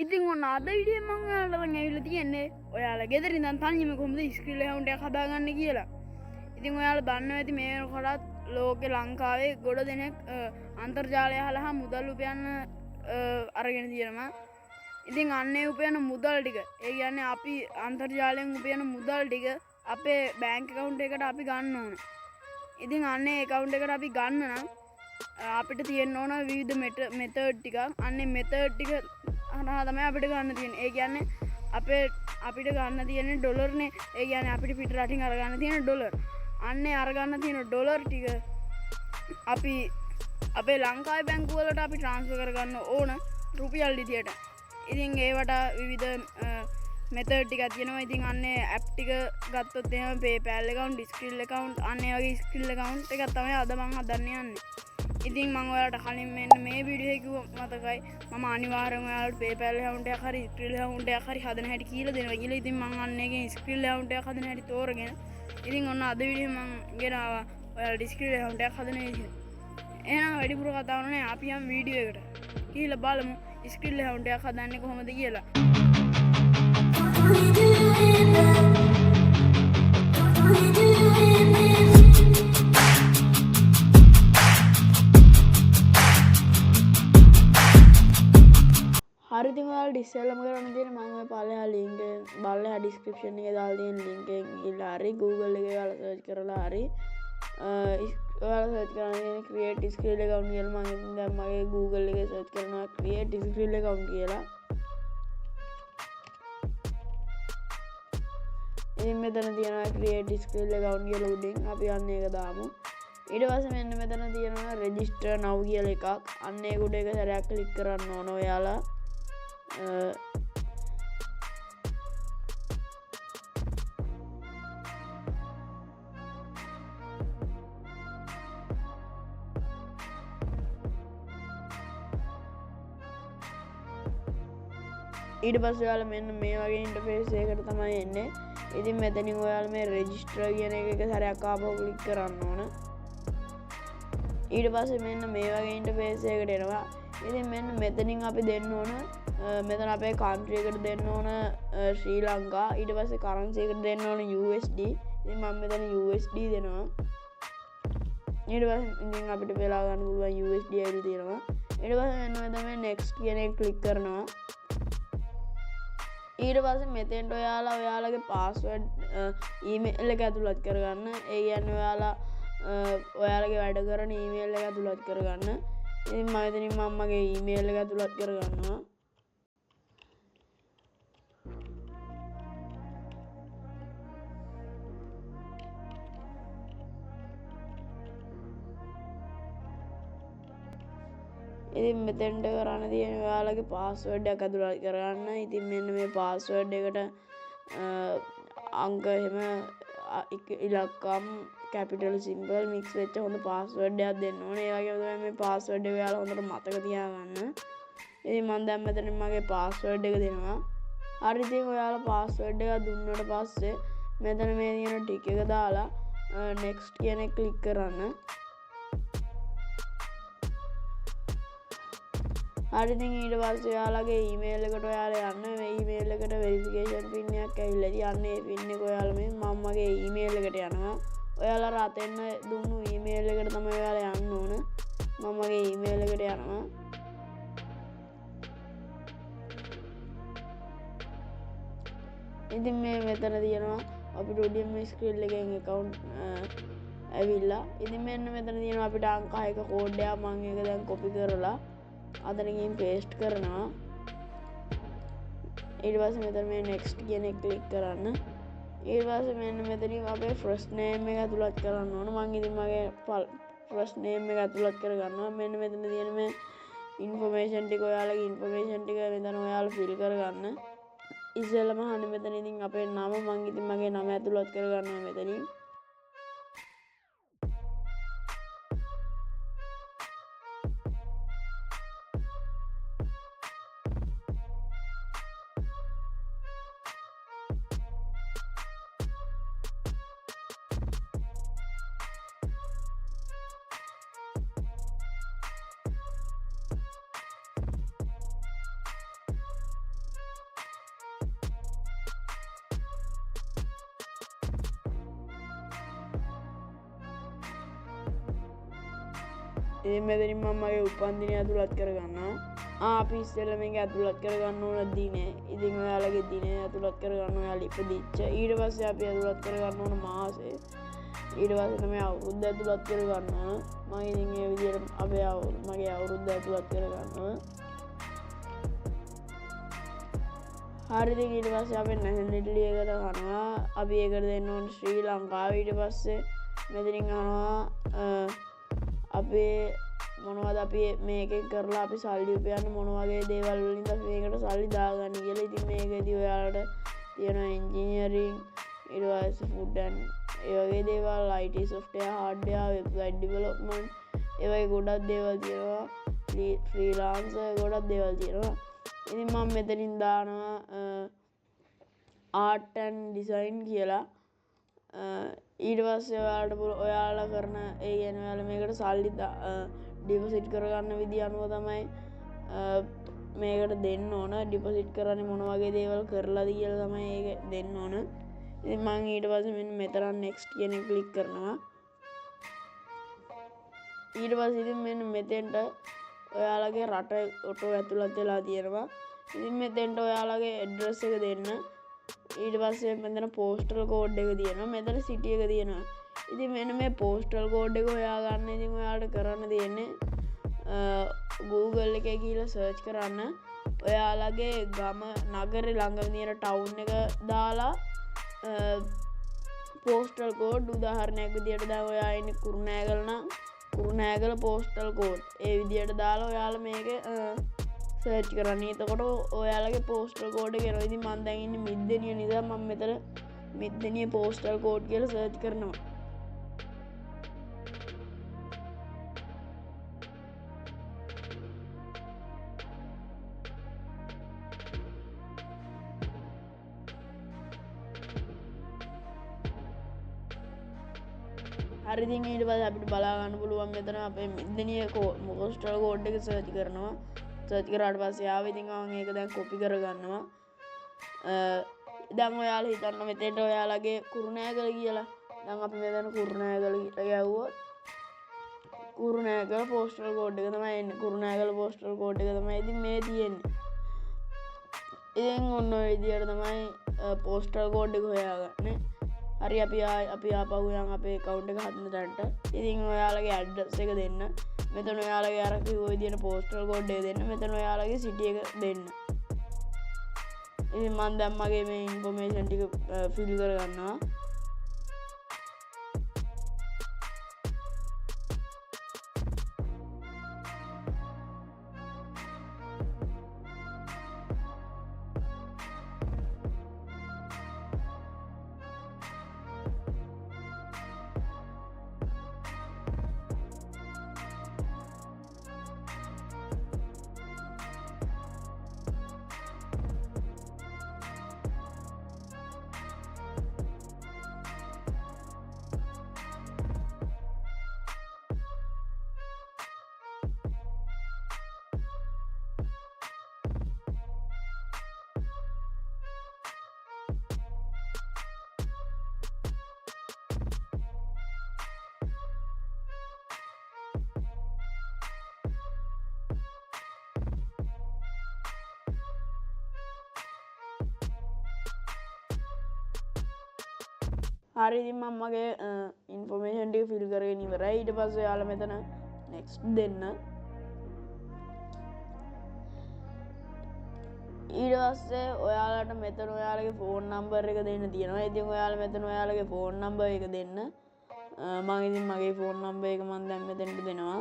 ඉතින් ඔන්න අද විඩියෝ මම ඔයාලට අරන් ඇවිල්ලා තියෙන්නේ ඔයාලා ගෙදර ඉඳන් තනියම කොහොමද ස්ක්‍රීන් account එකක් හදාගන්නේ කියලා. ඉතින් ඔයාලා දන්නවා ඇති මේ වෙනකොටත් ලෝකේ ලංකාවේ ගොඩ දෙනෙක් අන්තර්ජාලය හරහා මුදල් උපයන්න අරගෙන තියෙනවා. ඉතින් අන්නේ උපයන මුදල් ටික ඒ කියන්නේ අපි අන්තර්ජාලයෙන් උපයන මුදල් ටික අපේ බැංක් account එකට අපි ගන්න ඕන. ඉතින් අන්නේ account එකට අපි ගන්න නම් අපිට තියෙන්න ඕන විවිධ මෙතඩ් ටිකක්. අන්නේ මෙතඩ් ටික හරහා තමයි අපිට ගන්න තියෙන්නේ. ඒ කියන්නේ අපිට ගන්න තියෙන්නේ ඩොලර්නේ. ඒ කියන්නේ අපිට පිට රටින් අරගන්න තියෙන ඩොලර්. අන්නේ අරගන්න තියෙන ඩොලර් ටික අපි අපේ ලංකාවේ බැංකුව වලට අපි ට්‍රාන්ස්ෆර් කරගන්න ඕන රුපියල් විදියට. ඉතින් ඒවට විවිධ මෙතඩ් ටිකක් තියෙනවා. ඉතින් අන්නේ ඇප් ටික ගත්තොත් එහෙම PayPal account, Skrill account අන්නේ වගේ Skrill account එකක් තමයි අද මම හදන්න යන්නේ. ඉතින් මම ඔයාලට කලින් මෙන්න මේ වීඩියෝ එකේ කිව්ව මතකයි මම අනිවාර්යෙන් ඔයාලට PayPal account එකක් හරි Skrill account එකක් හරි හදන හැටි කියලා දෙනවා කියලා. ඉතින් මම අන්න එකෙන් Skrill account එකක් හදන හැටි තෝරගෙන ඉතින් ඔන්න අද වීඩියෝ මම ගෙනාවා ඔයාලට Skrill account එකක් හදන විදිහ. එහෙනම් වැඩිපුර කතා කරන්නේ අපි යම් වීඩියෝ එකට. ගිහලා බලමු Skrill account එකක් හදන්නේ කොහොමද කියලා. හරි ඉතින් ඔයාලා ඉස්සෙල්ලාම කරන්න තියෙන්නේ මම ඔය පල්ලෙහා link එක බලලා description එකේ දාලා තියෙන link එකෙන් ගිහලා හරි Google එකේ ඔයාලා search කරලා හරි ඔයාලා search කරන්නේ create Skrill account කියලා. මම ඉතින් දැන් මගේ Google එකේ search කරනවා create Skrill account කියලා. ඉතින් මෙතන තියෙනවා create Skrill account කියලා උඩින් අපි අන්න ඒක දාමු. ඊට පස්සේ මෙන්න මෙතන තියෙනවා register now කියලා එකක්. අන්න ඒක උඩ එක සැරයක් ක්ලික් කරන්න ඕන ඔයාලා. ඊට පස්සේ ඔයාලා මෙන්න මේ වගේ ඉන්ටර්ෆේස් එකකට තමයි එන්නේ. ඉතින් මෙතනින් ඔයාලා මේ රෙජිස්ටර් කියන එක සැරයක් ආපහු ක්ලික් කරන්න ඕන. ඊට පස්සේ මෙන්න මේ වගේ ඉන්ටර්ෆේස් එකකට එනවා. ඉතින් මෙන්න මෙතනින් අපි දෙන්න ඕන මෙතන අපේ කන්ට්‍රි එකට දෙන්න ඕන ශ්‍රී ලංකා. ඊට පස්සේ කරන්සි එකට දෙන්න ඕන USD. ඉතින් මම මෙතන USD දෙනවා. ඊට පස්සේ ඉතින් අපිට බලා ගන්න පුළුවන් USD ඇවිල්ලා තියෙනවා. ඊට පස්සේ මෙන්න මෙතන මේ next කියන එක ක්ලික් කරනවා. ඊට පස්සේ මෙතෙන්ට ඔයාලගේ පාස්වර්ඩ් ඊමේල් එක ඇතුළත් කරගන්න. ඒ කියන්නේ ඔයාලගේ වැඩ කරන ඊමේල් එක ඇතුළත් කරගන්න. ඉතින් මම එතනින් මගේ ඊමේල් එක ඇතුළත් කරගන්නවා. ඉතින් මෙතෙන්ට කරන්න තියෙන ඔයාලගේ පාස්වර්ඩ් එක ඇතුළත් කරගන්න. ඉතින් මෙන්න මේ පාස්වර්ඩ් එකට අංක එහෙම ඉලක්කම් කැපිටල් සිම්බල් මික්ස් වෙච්ච හොඳ පාස්වර්ඩ් එකක් දෙන්න ඕනේ. ඒ වගේම තමයි මේ පාස්වර්ඩ් එක ඔයාලා හොඳට මතක තියාගන්න. ඉතින් මම දැන් මෙතන මගේ පාස්වර්ඩ් එක දෙනවා. හරි ඉතින් ඔයාලා පාස්වර්ඩ් එක දුන්නට පස්සේ මෙතන මේ තියෙන ටික එක දාලා next කියන එක ක්ලික් කරන්න. හරි ඉතින් ඊට පස්සේ ඔයාලගේ ඊමේල් එකට ඔයාලා යන්න. මේ ඊමේල් එකට වෙරිෆිකේෂන් පින් එකක් ඇවිල්ලා තියෙන්නේ. ඒ පින් එක ඔයාලා මේ මම මගේ ඊමේල් එකට යනවා. ඔයාලා රතෙන්න දුන්නු ඊමේල් එකට තමයි ඔයාලා යන්න ඕන. මම මගේ ඊමේල් එකට යනවා. ඉතින් මේ මෙතන තියෙනවා අපිට උඩින් මේ Skrill එකෙන් account ඇවිල්ලා. ඉතින් මෙන්න මෙතන තියෙනවා අපිට අංක 6ක කෝඩ් එකක්. මම ඒක දැන් copy කරලා අතනකින් paste කරනවා. ඊට පස්සේ මෙතන මේ next කියන එක ක්ලික් කරන්න. ඊට පස්සේ මෙන්න මෙතනින් අපේ first name එක ඇතුළත් කරන්න ඕන. මම ඉතින් මගේ first name එක ඇතුළත් කරගන්නවා. මෙන්න මෙතන තියෙන මේ information ටික ඔයාලගේ information ටික මෙතන ඔයාලා fill කරගන්න. ඉස්සෙල්ලාම අහන්නේ මෙතන ඉතින් අපේ නම මම ඉතින් මගේ නම ඇතුළත් කරගන්නවා මෙතනින්. ඉතින් මෙතනින් මම මගේ උපන්දිනය ඇතුළත් කරගන්නවා. අපි ඉස්සෙල්ලා මේක ඇතුළත් කරගන්න ඕන දිනේ. ඉතින් ඔයාලගේ දිනේ ඇතුළත් කරගන්න ඔයාලා ඉපදිච්ච. ඊට පස්සේ අපි ඇතුළත් කරගන්න ඕන මාසය. ඊට පස්සේ තමයි අවුරුද්ද ඇතුළත් කරගන්න ඕන. මම ඉතින් මේ විදිහට මගේ අවුරුද්ද ඇතුළත් කරගන්නවා. හරි ඉතින් ඊට පස්සේ අපි නැහෙන්නටලි එකට යනවා. අපි ඒකට දෙන්න ඕන ශ්‍රී ලංකාව. ඊට පස්සේ මෙතනින් අහනවා අපේ මොනවද අපි මේකෙන් කරලා අපි සල්ලි උපයන්න මොන වගේ දේවල් වලින්ද අපි මේකට සල්ලි දාගන්න කියලා. ඉතින් මේකෙදි ඔයාලට තියෙනවා එන්ජිනියරින්, ඊට පස්සේ ෆුඩ් ඇන්ඩ් ඒ වගේ දේවල්, IT software, hardware, website development, ඒ වගේ ගොඩක් දේවල් තියෙනවා. ෆ්‍රීලාන්සර් ගොඩක් දේවල් තියෙනවා. ඉතින් මම මෙතනින් දානවා ආර්ට් ඇන්ඩ් ඩිසයින් කියලා. ඊට පස්සේ ඔයාලා කරන ඒ කියන්නේ ඔයාලා මේකට සල්ලි ඩිපොසිට් කරගන්න විදිහ අනුව තමයි මේකට දෙන්න ඕන. ඩිපොසිට් කරන්නේ මොන වගේ දේවල් කරලාද කියලා තමයි ඒක දෙන්න ඕන. ඉතින් මම ඊට පස්සේ මෙන්න මෙතන next කියන එක ක්ලික් කරනවා. ඊට පස්සේ ඉතින් මෙන්න මෙතෙන්ට ඔයාලගේ රට ඔටෝ ඇතුළත් වෙලා තියෙනවා. ඉතින් මෙතෙන්ට ඔයාලගේ ඇඩ්‍රස් එක දෙන්න. ඊට පස්සේ මෙතන පෝස්ටල් කෝඩ් එක තියෙනවා. මෙතන සිටි එක තියෙනවා. ඉතින් මෙන්න මේ පෝස්ටල් කෝඩ් එක හොයාගන්න ඉතින් ඔයාලට කරන්න තියෙන්නේ Google එකේ ගිහලා සර්ච් කරන්න. ඔයාලගේ ගම නගරේ ළඟම තියෙන ටවුන් එක දාලා පෝස්ටල් කෝඩ් උදාහරණයක් විදියට දැන් ඔයා ඉන්නේ කුරුණෑගල නම් කුරුණෑගල පෝස්ටල් කෝඩ් ඒ විදියට දාලා ඔයාලා මේක සර්ච් කරන්න. එතකොට ඔයාලගේ පෝස්ටල් කෝඩ් එක එනවා. ඉතින් මම දැන් ඉන්නේ මිද්දෙනිය නිසා මම මෙතන මිද්දෙනිය පෝස්ටල් කෝඩ් කියලා සර්ච් කරනවා. හරි ඉතින් ඊට පස්සේ අපිට බලා ගන්න පුළුවන් මෙතන අපේ මිද්දෙනිය පෝස්ටල් කෝඩ් එක සර්ච් කරනවා. සර්ච් කරාට පස්සේ ආව ඉතින් මම ඒක දැන් කොපි කරගන්නවා. දැන් ඔයාලා හිතන්න මෙතෙන්ට ඔයාලගේ කුරුණෑගල කියලා. දැන් අපි මෙතන කුරුණෑගල ගැව්වොත් කුරුණෑගල පෝස්ටල් කෝඩ් එක තමයි එන්නේ. කුරුණෑගල පෝස්ටල් කෝඩ් එක තමයි ඉතින් මේ තියෙන්නේ. ඉතින් ඔන්න ඔය විදියට තමයි පෝස්ටල් කෝඩ් එක හොයාගන්නේ. හරි අපි ආපහු යන් අපේ account එක හදන තැනට. ඉතින් ඔයාලගේ address එක දෙන්න. මෙතන ඔයාලගේ අර කිව්ව විදියට postal code එක දෙන්න. මෙතන ඔයාලගේ city එක දෙන්න. ඉතින් මම දැන් මගේ මේ information ටික fill කරගන්නවා. හරි ඉතින් මම මගේ ඉන්ෆර්මේෂන් ටික ෆිල් කරගෙන ඉවරයි. ඊට පස්සේ ඔයාලා මෙතන next දෙන්න. ඊට පස්සේ ඔයාලට මෙතන ඔයාලගේ ෆෝන් නම්බර් එක දෙන්න තියෙනවා. ඉතින් ඔයාලා මෙතන ඔයාලගේ ෆෝන් නම්බර් එක දෙන්න. මම ඉතින් මගේ ෆෝන් නම්බර් එක මම දැන් මෙතනට දෙනවා.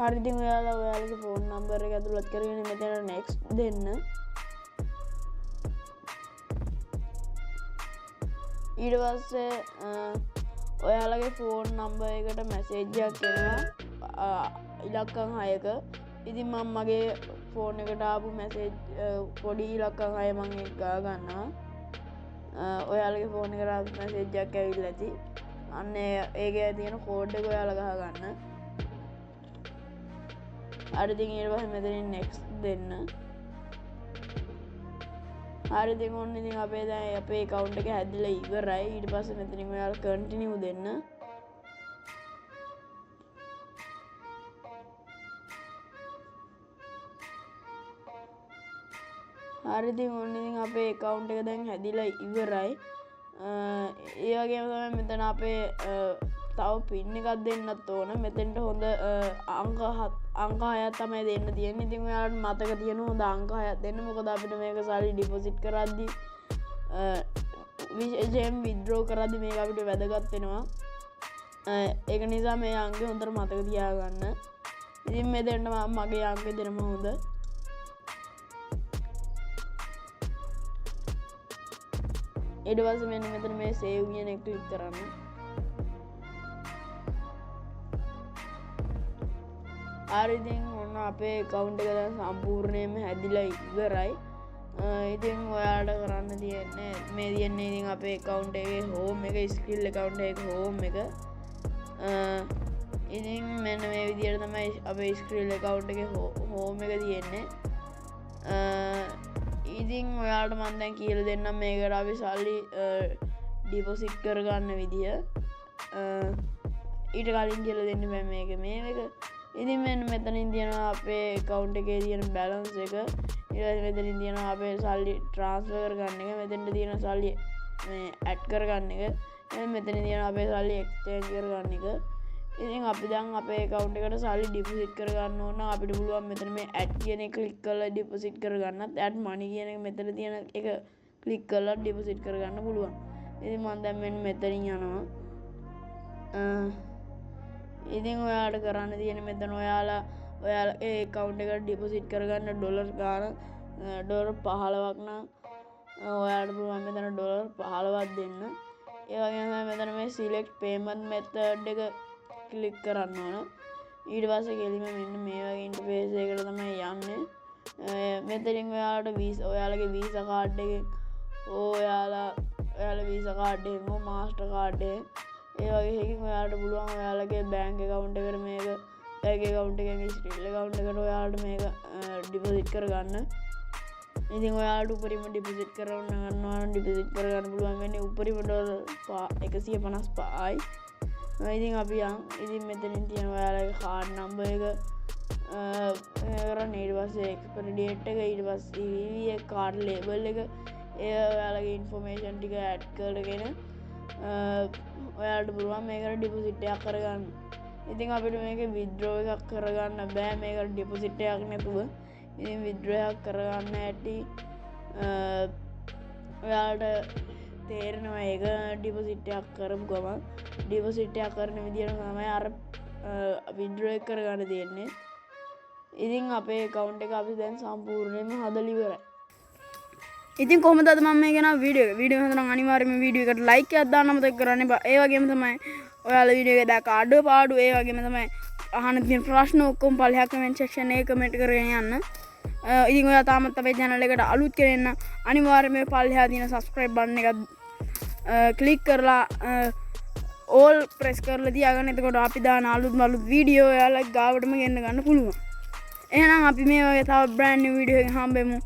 හරි ඉතින් ඔයාලා ඔයාලගේ ෆෝන් නම්බර් එක ඇතුළත් කරගෙන මෙතන next දෙන්න. ඊට පස්සේ ඔයාලගේ ෆෝන් නම්බර් එකට මැසේජ් එකක් එනවා ඉලක්කම් 6ක. ඉතින් මම මගේ ෆෝන් එකට ආපු මැසේජ් පොඩි ඉලක්කම් 6 මම ඒක ගා ගන්නවා ඔයාලගේ ෆෝන් එකට ආපු මැසේජ් එකක් ඇවිල්ලා ඇති අන්න ඒකේ තියෙන කෝඩ් එක ඔයාලා ගහ ගන්න හරි ඉතින් ඊට පස්සේ මෙතනින් next දෙන්න හරි ඉතින් ඔන්න ඉතින් අපේ දැන් අපේ account එක හැදිලා ඉවරයි ඊට පස්සේ මෙතනින් ඔයාලා continue දෙන්න හරි ඉතින් ඔන්න ඉතින් අපේ account එක දැන් හැදිලා ඉවරයි ඒ වගේම තමයි මෙතන අපේ තව පින් එකක් දෙන්නත් ඕන මෙතෙන්ට හොඳ අංක 6ක් තමයි දෙන්න තියෙන්නේ ඉතින් ඔයාලට මතක තියෙන හොඳ අංක 6ක් දෙන්න මොකද අපිට මේක සල්ලි ඩිපොසිට් කරද්දි විශේෂයෙන් withdraw කරද්දි මේක අපිට වැදගත් වෙනවා ඒක නිසා මේ අංකය හොඳට මතක තියාගන්න ඉතින් මෙතෙන්ට මගේ අංකය දෙනම හොඳ ඊට පස්සේ මෙන්න මෙතන මේ save කියන එක ක්ලික් කරන්න හරි ඉතින් ඔන්න අපේ account එක දැන් සම්පූර්ණයෙන්ම හැදිලා ඉවරයි ඉතින් ඔයාලට කරන්න තියෙන්නේ මේ තියෙන්නේ ඉතින් අපේ account එකේ home එක skill account එකේ home එක ඉතින් මෙන්න මේ විදිහට තමයි අපේ skill account එකේ home එක තියෙන්නේ ඉතින් ඔයාලට මම දැන් කියලා දෙන්නම් මේකට අපි සල්ලි ඩිපොසිට් කරගන්න විදිය ඊට කලින් කියලා දෙන්න බෑ මේක මේක ඉතින් මෙන්න මෙතනින් තියෙනවා අපේ account එකේ තියෙන balance එක ඊළඟ මෙතනින් තියෙනවා අපේ සල්ලි transfer කරගන්න එක මෙතෙන්ට තියෙන සල්ලි මේ add කරගන්න එක ඊළඟ මෙතන තියෙනවා අපේ සල්ලි exchange කරගන්න එක ඉතින් අපි දැන් අපේ account එකට සල්ලි deposit කරගන්න ඕන නම් අපිට පුළුවන් මෙතන මේ add කියන එක click කරලා deposit කරගන්නත් add money කියන එක මෙතන තියෙන එක click කරලා deposit කරගන්න පුළුවන්. ඉතින් මම දැන් මෙන්න මෙතනින් යනවා. ඉතින් ඔයාලට කරන්න තියෙන්නේ මෙතන ඔයාලගේ account එකට deposit කරගන්න ඩොලර් ගාන ඩොලර් 15ක් නම් ඔයාලට පුළුවන් මෙතන ඩොලර් 15ක් දෙන්න. ඒ වගේම මෙතන මේ select payment method එක ක්ලික් කරන්න ඕන ඊට පස්සේ කෙලිම මෙන්න මේ වගේ ඉන්ටර්ෆේස් එකකට තමයි යන්නේ මෙතනින් ඔයාලට ඔයාලගේ වීසා කාඩ් එකෙන් ඔයාලා වීසා කාඩ් එකෙන් හෝ මාස්ටර් කාඩ් එකෙන් ඒ වගේ එකකින් ඔයාලට පුළුවන් ඔයාලගේ බැංක් account එකට මේක බැංක් account එකෙන් ස්ටිල් account එකට ඔයාලට මේක ඩිපොසිට් කරගන්න ඉතින් ඔයාලට උපරිම ඩිපොසිට් කරගන්න ඩිපොසිට් කරගන්න පුළුවන් වෙන්නේ උපරිම ඩොලර් 155යි ඉතින් අපි ඉතින් මෙතනින් තියෙන ඔයාලගේ කාඩ් නම්බර් එක කරන්න ඊට පස්සේ එක්ස්පයරි ඩේට් එක ඊට පස්සේ CVV එක කාඩ් ලේබල් එක ඒ ඔයාලගේ ඉන්ෆෝමේෂන් ටික ඇඩ් කරගෙන ඔයාලට පුළුවන් මේකට ඩිපොසිට් එකක් කරගන්න. ඉතින් අපිට මේක withdraw එකක් කරගන්න බෑ මේකට ඩිපොසිට් එකක් නැතුව. ඉතින් withdraw එකක් කරගන්න ඇති ඔයාලට තේරෙනවා ඒක ඩිපොසිට් එකක් කරපු ගමන් ඩිපොසිට් එකක් කරන විදියට තමයි අර withdraw එක කරගන්න තියෙන්නේ. ඉතින් අපේ account එක අපි දැන් සම්පූර්ණයෙන්ම හදලා ඉවරයි. ඉතින් කොහොමද අද මම මේ ගෙන වීඩියෝ එක හදන අනිවාර්යයෙන්ම වීඩියෝ එකට ලයික් එකක් දාන්න මතක කරන්න එපා. ඒ වගේම තමයි ඔයාලා වීඩියෝ එක දැක්ක අඩුපාඩු ඒ වගේම තමයි අහන්න තියෙන ප්‍රශ්න ඔක්කොම පල්ලෙහා කමෙන්ට් සෙක්ෂන් එකේ කමෙන්ට් කරගෙන යන්න. ඉතින් ඔයා තාමත් අපේ channel එකට අලුත් කෙනෙක් නම් අනිවාර්යයෙන්ම පල්ලෙහා තියෙන subscribe button එක ක්ලික් කරලා all press කරලා තියාගන්න. එතකොට අපි දාන අලුත් වීඩියෝ ඔයාලා ගාවටම ගෙන්න ගන්න පුළුවන්. එහෙනම් අපි මේ වගේ තව brand new වීඩියෝ එකකින් හම්බෙමු.